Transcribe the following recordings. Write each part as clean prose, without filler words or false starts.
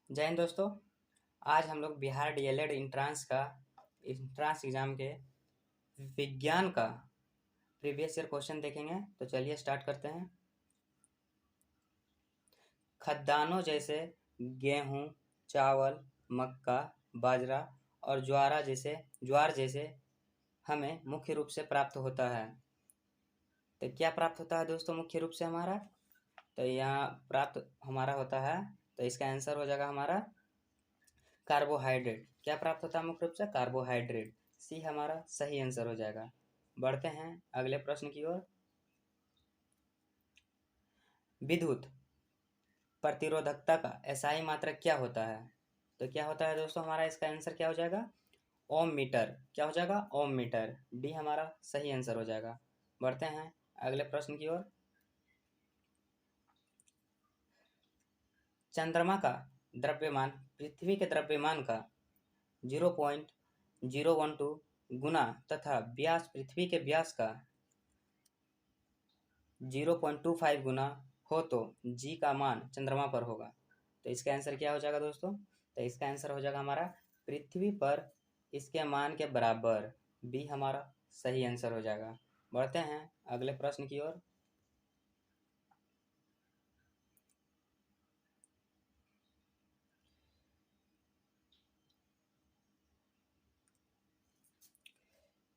जय हिंद दोस्तों। आज हम लोग बिहार डीएलएड इंट्रांस एग्जाम के विज्ञान का प्रीवियस ईयर क्वेश्चन देखेंगे। तो चलिए स्टार्ट करते हैं। खाद्यान्नों जैसे गेहूं, चावल, मक्का, बाजरा और ज्वार जैसे हमें मुख्य रूप से प्राप्त होता है। तो क्या प्राप्त होता है दोस्तों मुख्य रूप से हमारा? तो यहाँ प्राप्त हमारा होता है, तो इसका आंसर हो जाएगा हमारा कार्बोहाइड्रेट। क्या प्राप्त होता है मुख्य रूप से? कार्बोहाइड्रेट। सी हमारा सही आंसर हो जाएगा। बढ़ते हैं अगले प्रश्न की ओर। विद्युत प्रतिरोधकता का एसआई मात्रक क्या होता है? तो क्या होता है दोस्तों हमारा? इसका आंसर क्या हो जाएगा? ओम मीटर। क्या हो जाएगा? ओम मीटर। डी हमारा सही आंसर हो जाएगा। बढ़ते हैं अगले प्रश्न की ओर। चंद्रमा का द्रव्यमान पृथ्वी के द्रव्यमान का 0.012 गुना तथा व्यास पृथ्वी के व्यास का 0.25 गुना हो तो जी का मान चंद्रमा पर होगा। तो इसका आंसर क्या हो जाएगा दोस्तों? तो इसका आंसर हो जाएगा हमारा पृथ्वी पर इसके मान के बराबर। बी हमारा सही आंसर हो जाएगा। बढ़ते हैं अगले प्रश्न की ओर।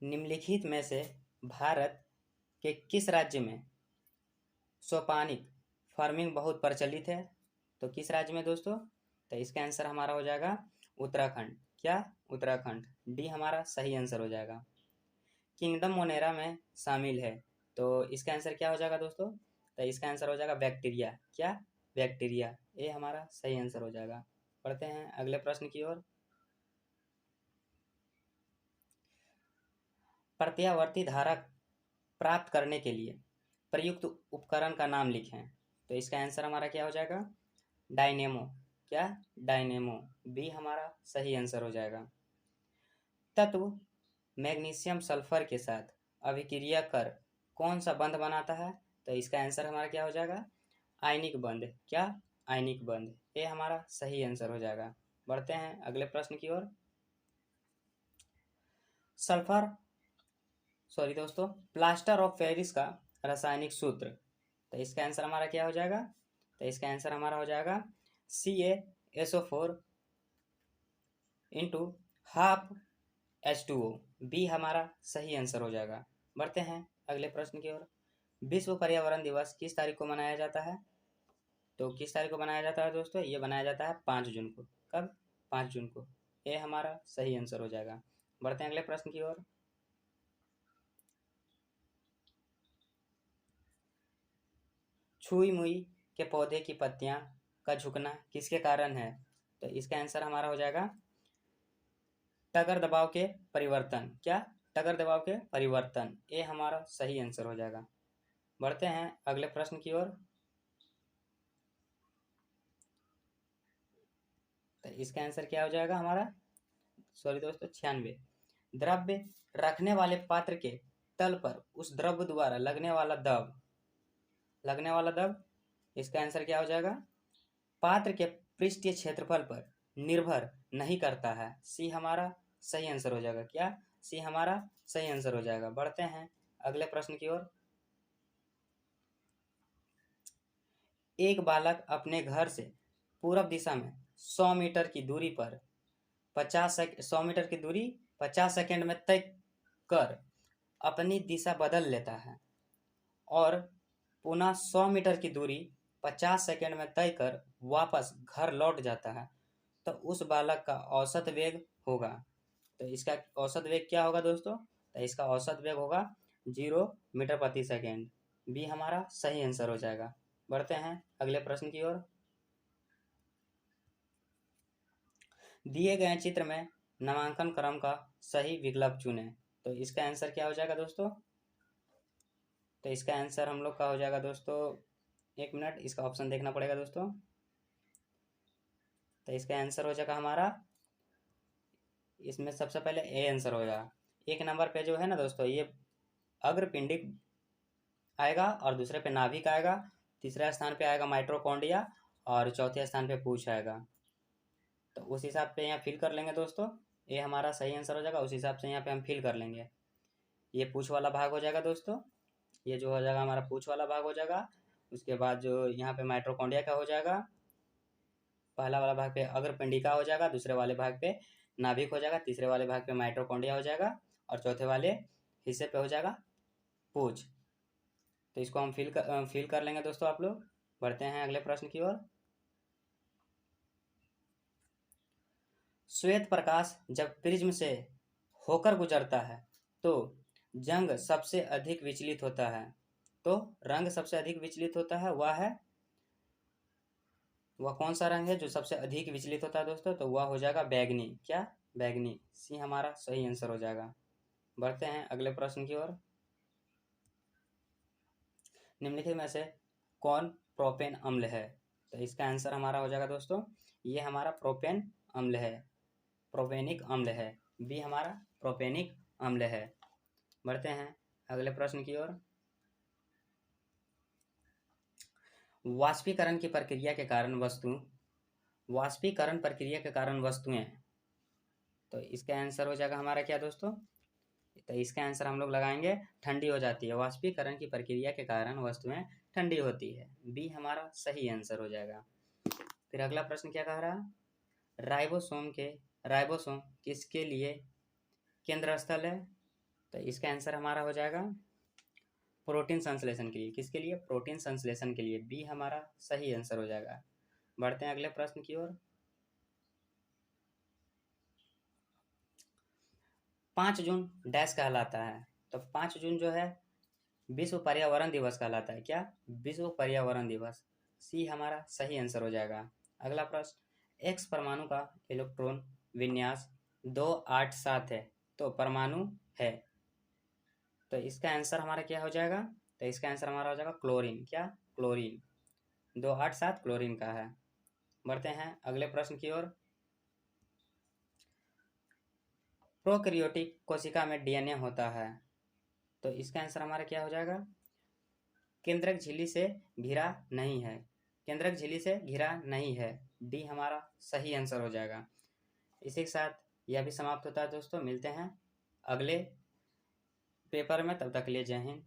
निम्नलिखित में से भारत के किस राज्य में सोपानिक फार्मिंग बहुत प्रचलित है? तो किस राज्य में दोस्तों? तो इसका आंसर हमारा हो जाएगा उत्तराखंड। क्या? उत्तराखंड। डी हमारा सही आंसर हो जाएगा। किंगडम मोनेरा में शामिल है, तो इसका आंसर क्या हो जाएगा दोस्तों? तो इसका आंसर हो जाएगा बैक्टीरिया। क्या? बैक्टीरिया। ये हमारा सही आंसर हो जाएगा। पढ़ते हैं अगले प्रश्न की ओर। प्रत्यावर्ती धारा प्राप्त करने के लिए प्रयुक्त उपकरण का नाम लिखें। तो इसका आंसर हमारा क्या हो जाएगा? डायनेमो। क्या? डायनेमो। बी हमारा सही आंसर हो जाएगा। तत्व मैग्नीशियम सल्फर के साथ अभिक्रिया कर कौन सा बंध बनाता है? तो इसका आंसर हमारा क्या हो जाएगा? आयनिक बंध। क्या? आयनिक बंध। ये हमारा सही आंसर हो जाएगा। बढ़ते हैं अगले प्रश्न की ओर। प्लास्टर ऑफ पेरिस का रासायनिक सूत्र। तो इसका आंसर हमारा क्या हो जाएगा? तो इसका आंसर हमारा हो जाएगा CaSO4 into half H2O। B हमारा सही आंसर हो जाएगा। बढ़ते हैं अगले प्रश्न की ओर। विश्व पर्यावरण दिवस किस तारीख को मनाया जाता है? तो किस तारीख को मनाया जाता है दोस्तों? ये मनाया जाता है 5 जून को। कब? 5 जून को। ये हमारा सही आंसर हो जाएगा। बढ़ते हैं अगले प्रश्न की ओर। छुई मुई के पौधे की पत्तियां का झुकना किसके कारण है? तो इसका आंसर हमारा हो जाएगा टगर दबाव के परिवर्तन। क्या? टगर दबाव के परिवर्तन। ये हमारा सही आंसर हो जाएगा। बढ़ते हैं अगले प्रश्न की ओर। तो इसका आंसर क्या हो जाएगा हमारा? सॉरी दोस्तों, 96। द्रव्य रखने वाले पात्र के तल पर उस द्रव्य द्वारा लगने वाला दब, इसका आंसर क्या हो जाएगा? पात्र के पृष्ठीय क्षेत्रफल पर निर्भर नहीं करता है। सी हमारा सही आंसर हो जाएगा। क्या? सी हमारा सही आंसर हो जाएगा। बढ़ते हैं अगले प्रश्न की ओर। एक बालक अपने घर से पूर्व दिशा में 100 मीटर की दूरी पर 100 मीटर की दूरी 50 सेकंड में तय कर अपनी दिशा बदल लेता है और पुनः 100 मीटर की दूरी 50 सेकंड में तय कर वापस घर लौट जाता है, तो उस बालक का औसत वेग होगा। तो इसका औसत वेग क्या होगा दोस्तों? तो इसका औसत वेग होगा 0 मीटर प्रति सेकेंड। बी हमारा सही आंसर हो जाएगा। बढ़ते हैं अगले प्रश्न की ओर। दिए गए चित्र में नामांकन क्रम का सही विकल्प चुनें। तो इसका आंसर क्या हो जाएगा दोस्तों? तो इसका आंसर हम लोग का हो जाएगा दोस्तों, एक मिनट, इसका ऑप्शन देखना पड़ेगा दोस्तों। तो इसका आंसर हो जाएगा हमारा, इसमें सबसे पहले ए आंसर हो जाएगा। एक नंबर पे जो है ना दोस्तों, ये अग्रपिंडिक आएगा और दूसरे पे नाभिक आएगा, तीसरे स्थान पे आएगा माइटोकॉन्ड्रिया और चौथे स्थान पे पूंछ आएगा। तो उस हिसाब पे यहाँ फिल कर लेंगे दोस्तों। ये हमारा सही आंसर हो जाएगा, उस हिसाब से यहाँ पे हम फिल कर लेंगे। ये पूछ वाला भाग हो जाएगा दोस्तों, ये जो हो जाएगा हमारा पूछ वाला भाग हो जाएगा। उसके बाद जो यहाँ पे माइटोकॉन्ड्रिया का हो जाएगा, पहला वाला भाग पे अग्रपिंडिका हो जाएगा, दूसरे वाले भाग पे नाभिक हो जाएगा, तीसरे वाले भाग पे माइटोकॉन्ड्रिया हो जाएगा और चौथे वाले हिस्से पे हो जाएगा पूछ। तो इसको हम फिल कर लेंगे दोस्तों। आप लोग बढ़ते हैं अगले प्रश्न की ओर। श्वेत प्रकाश जब प्रिज्म से होकर गुजरता है तो रंग सबसे अधिक विचलित होता है, तो रंग सबसे अधिक विचलित होता है वह कौन सा रंग है जो सबसे अधिक विचलित होता है दोस्तों? तो वह हो जाएगा बैगनी। क्या? बैगनी। सी हमारा सही आंसर हो जाएगा। बढ़ते हैं अगले प्रश्न की ओर। निम्नलिखित में से कौन प्रोपेन अम्ल है? तो इसका आंसर हमारा हो जाएगा दोस्तों, ये हमारा प्रोपेन अम्ल है, प्रोपेनिक अम्ल है। बी हमारा प्रोपेनिक अम्ल है। बढ़ते हैं अगले प्रश्न की ओर। वाष्पीकरण की प्रक्रिया के कारण वाष्पीकरण प्रक्रिया के कारण वस्तुएं, तो इसका आंसर हो जाएगा हमारा क्या दोस्तों? तो इसका आंसर हम लोग लगाएंगे ठंडी हो जाती है। वाष्पीकरण की प्रक्रिया के कारण वस्तुएं ठंडी होती है। बी हमारा सही आंसर हो जाएगा। फिर अगला प्रश्न क्या कह रहा है? राइबोसोम किसके लिए केंद्र स्थल है? तो इसका आंसर हमारा हो जाएगा प्रोटीन संश्लेषण के लिए। किसके लिए? प्रोटीन संश्लेषण के लिए। बी हमारा सही आंसर हो जाएगा। बढ़ते हैं अगले प्रश्न की ओर। 5 जून डैश कहलाता है? तो 5 जून जो है विश्व पर्यावरण दिवस कहलाता है। क्या? विश्व पर्यावरण दिवस। सी हमारा सही आंसर हो जाएगा। अगला प्रश्न, एक्स परमाणु का इलेक्ट्रॉन विन्यास 287 है, तो परमाणु है, तो इसका आंसर हमारा क्या हो जाएगा? तो इसका आंसर हमारा हो जाएगा क्लोरीन। क्या? क्लोरीन। 287 क्लोरीन का है। बढ़ते हैं अगले प्रश्न की ओर। प्रोकैरियोटिक कोशिका में डीएनए होता है, तो इसका आंसर हमारा क्या हो जाएगा? केंद्रक झिल्ली से घिरा नहीं है। केंद्रक झिल्ली से घिरा नहीं है। डी हमारा सही आंसर हो जाएगा। इसी के साथ यह भी समाप्त होता है दोस्तों। मिलते हैं अगले पेपर में, तब तक के लिए जय हिंद।